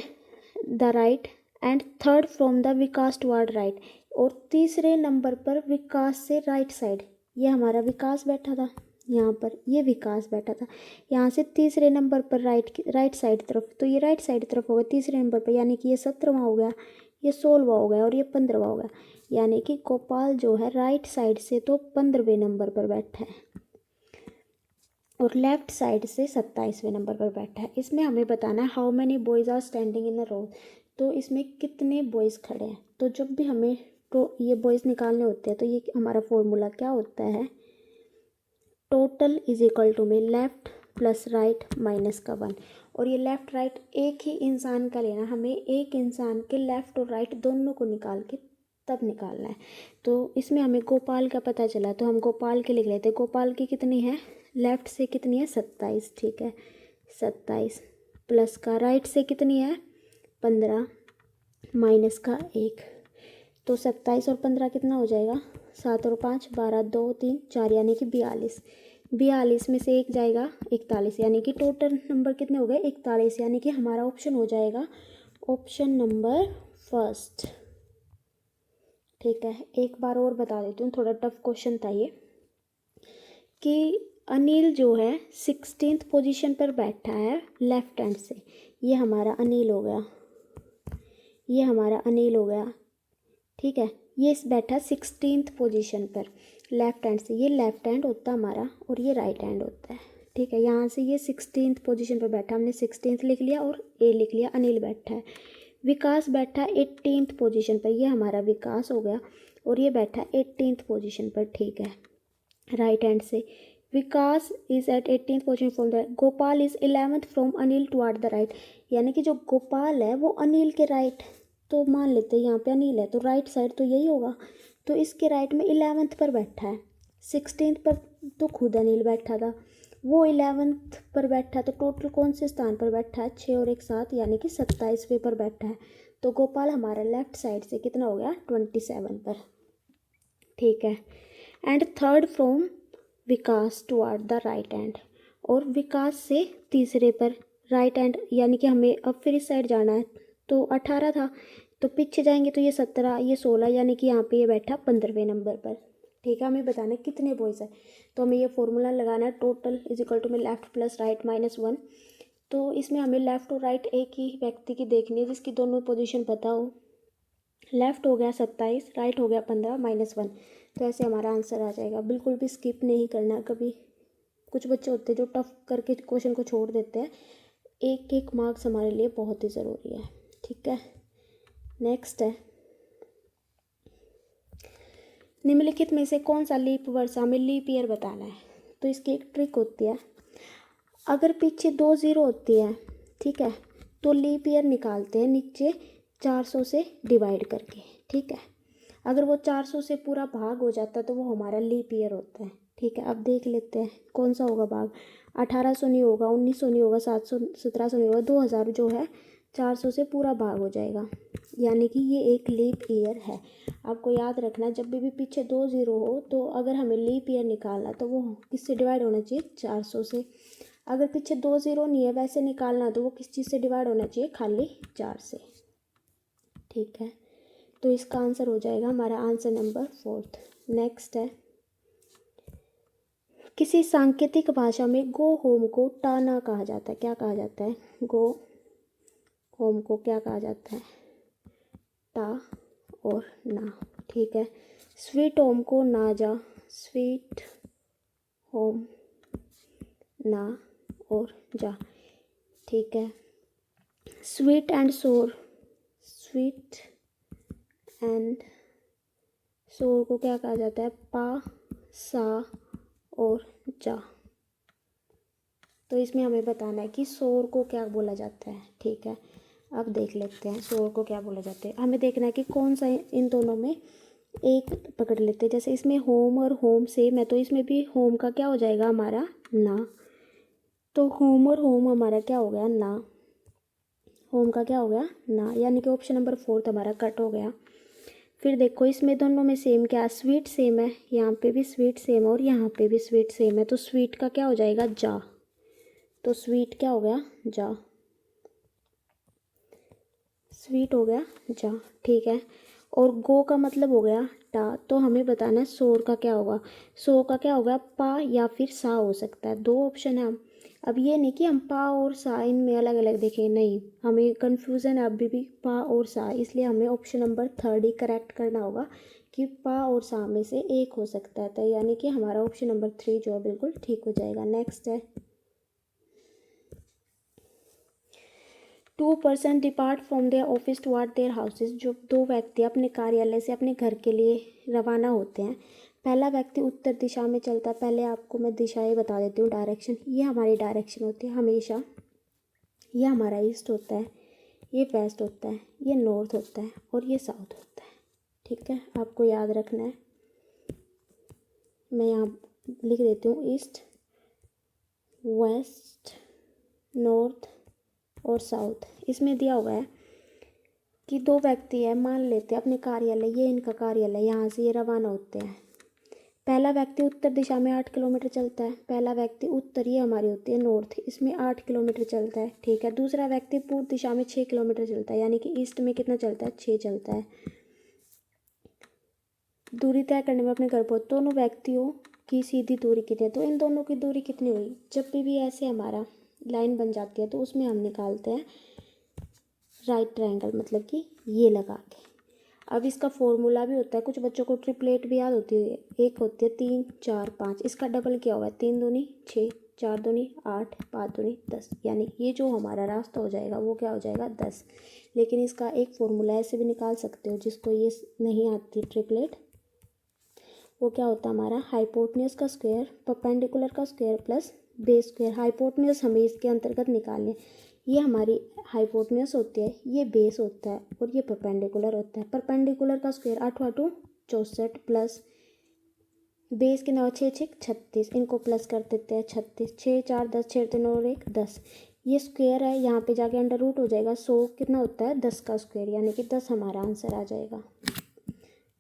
The right and third from the Vikas toward right, और तीसरे नंबर पर विकास से राइट साइड, ये हमारा विकास बैठा था, यहाँ पर ये विकास बैठा था, यहाँ से तीसरे नंबर पर राइट साइड तरफ, तो ये राइट साइड तरफ हो गया तीसरे नंबर पर, यानी कि ये 17वां हो गया, ये 16वां हो गया, और ये 15वां हो गया, यानी कि गोपाल जो है राइट साइड से तो 15वें नंबर पर बैठा है, और लेफ्ट साइड से 27वें नंबर पर बैठा है। इसमें हमें बताना है how many boys are standing in a row. तो इसमें कितने बॉयज़ खड़े हैं। तो जब भी हमें तो ये बॉयज़ निकालने होते हैं तो ये हमारा फॉर्मूला क्या होता है, टोटल इज इक्वल टू में लेफ़्ट प्लस राइट माइनस का 1। और ये लेफ़्ट राइट एक ही इंसान का लेना, हमें एक इंसान के लेफ़्ट और राइट दोनों को निकाल के तब निकालना है। तो इसमें हमें गोपाल का पता चला तो हम गोपाल के लिख लेते हैं। गोपाल की कितनी है, लेफ़्ट से कितनी है 27, ठीक है 27 प्लस का राइट से कितनी है 15 माइनस का 1। तो 27 और 15 कितना हो जाएगा, 7 और 5 12 2 3 4 यानी कि 42। 42 में से एक जाएगा 41 यानी कि टोटल नंबर कितने हो गए 41। यानी कि हमारा ऑप्शन हो जाएगा ऑप्शन नंबर फर्स्ट। ठीक है, एक बार और बता देती हूँ, थोड़ा टफ क्वेश्चन था ये, कि अनिल जो है 16th पोजीशन पर बैठा है लेफ्ट हैंड से। ये हमारा अनिल हो गया, ये हमारा अनिल हो गया, ठीक है। ये बैठा 16th पोजीशन पर लेफ्ट हैंड से, ये लेफ्ट हैंड होता है हमारा और ये राइट हैंड होता है, ठीक है। यहाँ से ये 16th पोजीशन पर बैठा, हमने 16th लिख लिया और ए लिख लिया। अनिल बैठा है, विकास बैठा 18th पोजीशन पर, ये हमारा विकास हो गया और ये बैठा 18th पोजीशन पर, ठीक है राइट हैंड से। Vikas is at 18th position from the, Gopal is 11th from Anil toward the right. यानी कि जो गोपाल है वो अनिल के राइट, तो मान लेते हैं यहाँ पे अनिल है तो राइट साइड तो यही होगा, तो इसके राइट में 11th पर बैठा है। 16th पर तो खुद अनिल बैठा था, वो 11th पर बैठा, तो टोटल कौन से स्थान पर बैठा है 6 और 1 7 यानी कि 27वें पर बैठा है। तो गोपाल हमारा लेफ्ट साइड से कितना हो गया 27 पर, ठीक है। And third from Vikas toward the right hand, और विकास से तीसरे पर राइट हैंड, यानी कि हमें अब फिर इस साइड जाना है। तो 18 था तो पीछे जाएंगे तो ये 17 ये 16 यानी कि यहाँ पे ये बैठा 15वें नंबर पर, ठीक है। हमें बताना है कितने बॉयज़ है, तो हमें ये फॉर्मूला लगाना है टोटल इज इक्वल टू में लेफ्ट प्लस राइट माइनस 1। तो इसमें हमें लेफ़्ट और राइट एक ही व्यक्ति की देखनी है जिसकी दोनों पोजीशन पता हो। लेफ़्ट हो गया 27, राइट हो गया 15 माइनस 1, तो ऐसे हमारा आंसर आ जाएगा। बिल्कुल भी स्किप नहीं करना कभी, कुछ बच्चे होते हैं जो टफ करके क्वेश्चन को छोड़ देते हैं। एक एक मार्क्स हमारे लिए बहुत ही ज़रूरी है, ठीक है। नेक्स्ट है, निम्नलिखित में से कौन सा लीप वर्ष, हमें लीप ईयर बताना है। तो इसकी एक ट्रिक होती है, अगर पीछे 2 0 होती है, ठीक है, तो लीप ईयर निकालते हैं नीचे 400 से डिवाइड करके, ठीक है। अगर वो 400 से पूरा भाग हो जाता है तो वो हमारा लीप ईयर होता है, ठीक है। अब देख लेते हैं कौन सा होगा भाग, 1800 नहीं होगा, 1900 नहीं होगा, 700 1700 नहीं होगा, 2000 जो है 400 से पूरा भाग हो जाएगा, यानी कि ये एक लीप ईयर है। आपको याद रखना जब भी पीछे 2 0 हो तो अगर हमें लीप ईयर निकालना तो वो किससे डिवाइड होना चाहिए 400 से। अगर पीछे 2 0 नहीं है वैसे निकालना तो वो किस चीज़ से डिवाइड होना चाहिए, खाली 4 से, ठीक है। तो इसका आंसर हो जाएगा हमारा आंसर नंबर 4। नेक्स्ट है, किसी सांकेतिक भाषा में गो होम को टाना कहा जाता है, क्या कहा जाता है, गो होम को क्या कहा जाता है, टा और ना, ठीक है। स्वीट होम को ना जा, स्वीट होम ना और जा, ठीक है। स्वीट एंड सोर, स्वीट एंड सोर को क्या कहा जाता है, पा सा और जा। तो इसमें हमें बताना है कि सोर को क्या बोला जाता है, ठीक है। अब देख लेते हैं सोर को क्या बोला जाता है। हमें देखना है कि कौन सा इन दोनों में एक पकड़ लेते हैं। जैसे इसमें होम और होम सेम है तो इसमें भी होम का क्या हो जाएगा हमारा ना, तो होम और होम हमारा क्या हो गया ना, होम का क्या हो गया ना, यानी कि ऑप्शन नंबर 4 हमारा कट हो गया। फिर देखो इसमें दोनों में सेम क्या, स्वीट सेम है, यहाँ पे भी स्वीट सेम है और यहाँ पे भी स्वीट सेम है, तो स्वीट का क्या हो जाएगा जा, तो स्वीट क्या हो गया जा, स्वीट हो गया जा, ठीक है। और गो का मतलब हो गया टा, तो हमें बताना है सोर का क्या होगा, सो का क्या होगा पा या फिर सा हो सकता है, 2 ऑप्शन है। अब ये नहीं कि हम पा और सा इनमें अलग अलग देखें, नहीं, हमें कन्फ्यूज़न है अभी भी पा और सा, इसलिए हमें ऑप्शन नंबर 3 ही करेक्ट करना होगा कि पा और सा में से एक हो सकता है, तो यानी कि हमारा ऑप्शन नंबर 3 जो है बिल्कुल ठीक हो जाएगा। नेक्स्ट है 2 person depart from their office toward their houses. जो 2 व्यक्ति अपने कार्यालय से अपने घर के लिए रवाना होते हैं। पहला व्यक्ति उत्तर दिशा में चलता है। पहले आपको मैं दिशाएं बता देती हूँ, डायरेक्शन। ये हमारी डायरेक्शन होती है हमेशा। ये हमारा ईस्ट होता है, ये वेस्ट होता है, ये नॉर्थ होता है और ये साउथ होता है। ठीक है, आपको याद रखना है। मैं यहाँ लिख देती हूँ ईस्ट, वेस्ट, नॉर्थ और साउथ। इसमें दिया हुआ है कि 2 व्यक्ति है, मान लेते हैं अपने कार्यालय, ये इनका कार्यालय, यहाँ से ये रवाना होते हैं। पहला व्यक्ति उत्तर दिशा में 8 किलोमीटर चलता है। पहला व्यक्ति उत्तर, ये हमारी होती है नॉर्थ, इसमें 8 किलोमीटर चलता है। ठीक है, दूसरा व्यक्ति पूर्व दिशा में 6 किलोमीटर चलता है, यानी कि ईस्ट में कितना चलता है, 6 चलता है। दूरी तय करने में अपने घर पहुँच, दोनों व्यक्तियों की सीधी दूरी कितनी है, तो इन दोनों की दूरी कितनी हुई। जब भी ऐसे हमारा लाइन बन जाती है तो उसमें हम निकालते हैं राइट ट्रायंगल, मतलब कि ये लगा के। अब इसका फॉर्मूला भी होता है, कुछ बच्चों को ट्रिपलेट भी याद होती है। एक होती है 3 4 5, इसका डबल क्या हुआ है, 3 दूनी 6, 4 दूनी 8, 5 दूनी 10, यानी ये जो हमारा रास्ता हो जाएगा वो क्या हो जाएगा, 10। लेकिन इसका एक फॉर्मूला ऐसे भी निकाल सकते हो, जिसको ये नहीं आती ट्रिपलेट, वो क्या होता है हमारा, हाइपोटेन्यूज का स्क्वायर, परपेंडिकुलर का square plus base square. Hypotenuse हमें इसके अंतर्गत निकालने, ये हमारी हाइपोटेन्यूज होती है, ये बेस होता है और ये परपेंडिकुलर होता है। परपेंडिकुलर का स्क्वायर 8 8 64 प्लस बेस के 9 6 6 36, इनको प्लस कर देते हैं 36, 6 4 10, 6 3 और 1 10। ये स्क्वायर है, यहाँ पे जाके अंडर रूट हो जाएगा। 100 कितना होता है, 10 का स्क्वायर, यानी कि 10 हमारा आंसर आ जाएगा।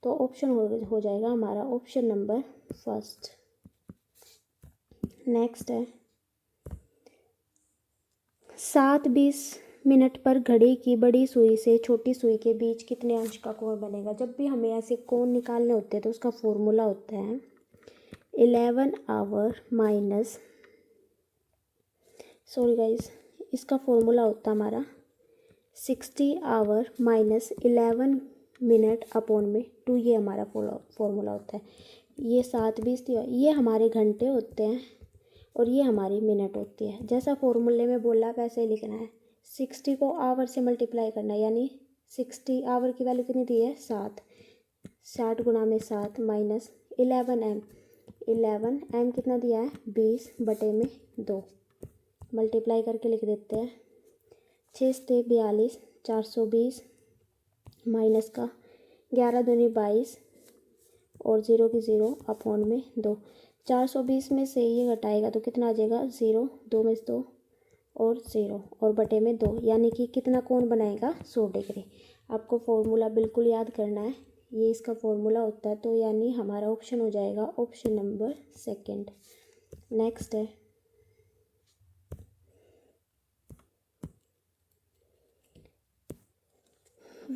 तो ऑप्शन हो जाएगा हमारा ऑप्शन नंबर फर्स्ट। नेक्स्ट है 7:20 पर घड़ी की बड़ी सुई से छोटी सुई के बीच कितने अंश का कोण बनेगा। जब भी हमें ऐसे कोण निकालने होते हैं तो उसका फॉर्मूला होता है 11 आवर माइनस, सॉरी गाइस, इसका फॉर्मूला होता है हमारा 60 आवर माइनस 11 मिनट अपॉन में 2, ये हमारा फॉर्मूला होता है। ये 7:20 दिया, ये हमारे घंटे होते हैं और ये हमारी मिनट होती है। जैसा फॉर्मूले में बोला वैसे ही लिखना है। 60 को आवर से मल्टीप्लाई करना है, यानी 60 आवर की वैल्यू कितनी दी है, 7, 60 गुणा में 7 माइनस 11 एम, 11 एम कितना दिया है, 20 बटे में 2, मल्टीप्लाई करके लिख देते हैं। 6 से 42, 420 माइनस का 11 दूनी 22 और 0 की 0 अपॉन में 2। 420 में से ये घटाएगा तो कितना आ जाएगा, 0, 2 में से 2 और 0 और बटे में 2, यानी कि कितना कोण बनाएगा, 100 डिग्री। आपको फॉर्मूला बिल्कुल याद करना है, ये इसका फॉर्मूला होता है। तो यानी हमारा ऑप्शन हो जाएगा ऑप्शन नंबर सेकंड। नेक्स्ट है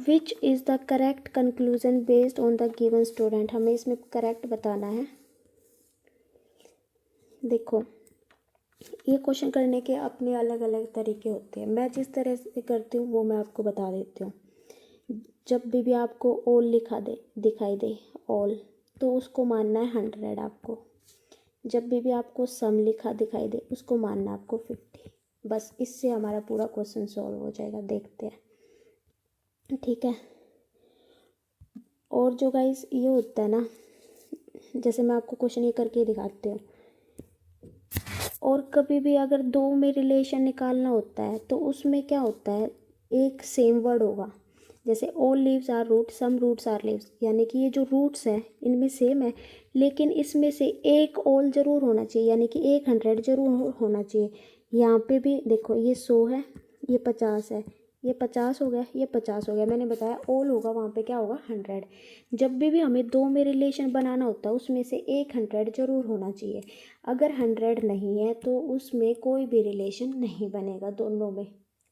which is the correct conclusion based on the given student. हमें इसमें करेक्ट बताना है। देखो, ये क्वेश्चन करने के अपने अलग अलग तरीके होते हैं। मैं जिस तरह से करती हूँ वो मैं आपको बता देती हूँ। जब भी आपको ऑल दिखाई दे ऑल, तो उसको मानना है 100 आपको। जब भी आपको सम लिखा दिखाई दे उसको मानना आपको 50। बस इससे हमारा पूरा क्वेश्चन सॉल्व हो जाएगा। देखते हैं, ठीक है। और जो गाइस ये होता है ना, जैसे मैं आपको क्वेश्चन ये करके दिखाती हूँ, और कभी भी अगर 2 में रिलेशन निकालना होता है तो उसमें क्या होता है, एक सेम वर्ड होगा। जैसे all leaves are root, some roots are leaves, यानी कि ये जो रूट्स हैं इनमें सेम है, लेकिन इसमें से एक ऑल ज़रूर होना चाहिए, यानी कि 100 ज़रूर होना चाहिए। यहाँ पे भी देखो, ये 100 है, ये 50 है, ये 50 हो गया, ये 50 हो गया। मैंने बताया ऑल होगा, वहाँ पे क्या होगा, 100। जब भी हमें 2 में रिलेशन बनाना होता है उसमें से 100 ज़रूर होना चाहिए। अगर 100 नहीं है तो उसमें कोई भी रिलेशन नहीं बनेगा दोनों में,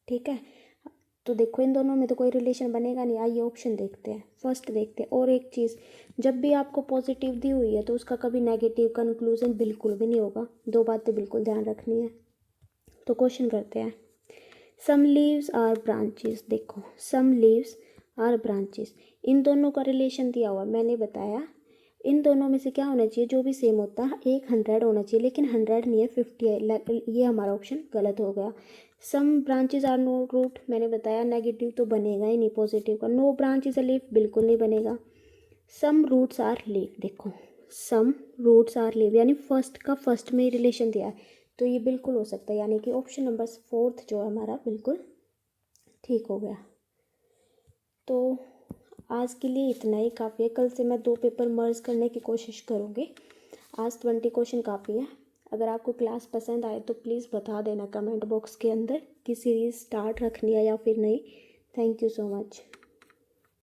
ठीक है। तो देखो, इन दोनों में तो कोई रिलेशन बनेगा नहीं। आइए ऑप्शन देखते हैं, फर्स्ट देखते हैं। और एक चीज़, जब भी आपको पॉजिटिव दी हुई है तो उसका कभी नेगेटिव कंक्लूजन बिल्कुल भी नहीं होगा। 2 बातें बिल्कुल ध्यान रखनी है। तो क्वेश्चन करते हैं। Some leaves are branches. देखो, सम लीव्स आर ब्रांचेस। इन दोनों का रिलेशन दिया हुआ मैंने बताया। इन दोनों में से क्या होना चाहिए, जो भी सेम होता है, एक 100 होना चाहिए, लेकिन 100 नहीं है, 50 है। ये हमारा ऑप्शन गलत हो गया। Some branches are no root, मैंने बताया नेगेटिव तो बनेगा ही नहीं पॉजिटिव का। No branch is a leaf, बिल्कुल नहीं बनेगा। सम रूट्स आर लीफ, देखो सम रूट्स आर लीफ यानी फर्स्ट का फर्स्ट में रिलेशन दिया है, तो ये बिल्कुल हो सकता है, यानी कि ऑप्शन नंबर 4 जो है हमारा बिल्कुल ठीक हो गया। तो आज के लिए इतना ही काफ़ी है। कल से मैं 2 पेपर मर्ज करने की कोशिश करूँगी। आज 20 क्वेश्चन काफ़ी है। अगर आपको क्लास पसंद आए तो प्लीज़ बता देना कमेंट बॉक्स के अंदर कि सीरीज़ स्टार्ट रखनी है या फिर नहीं। Thank you so much.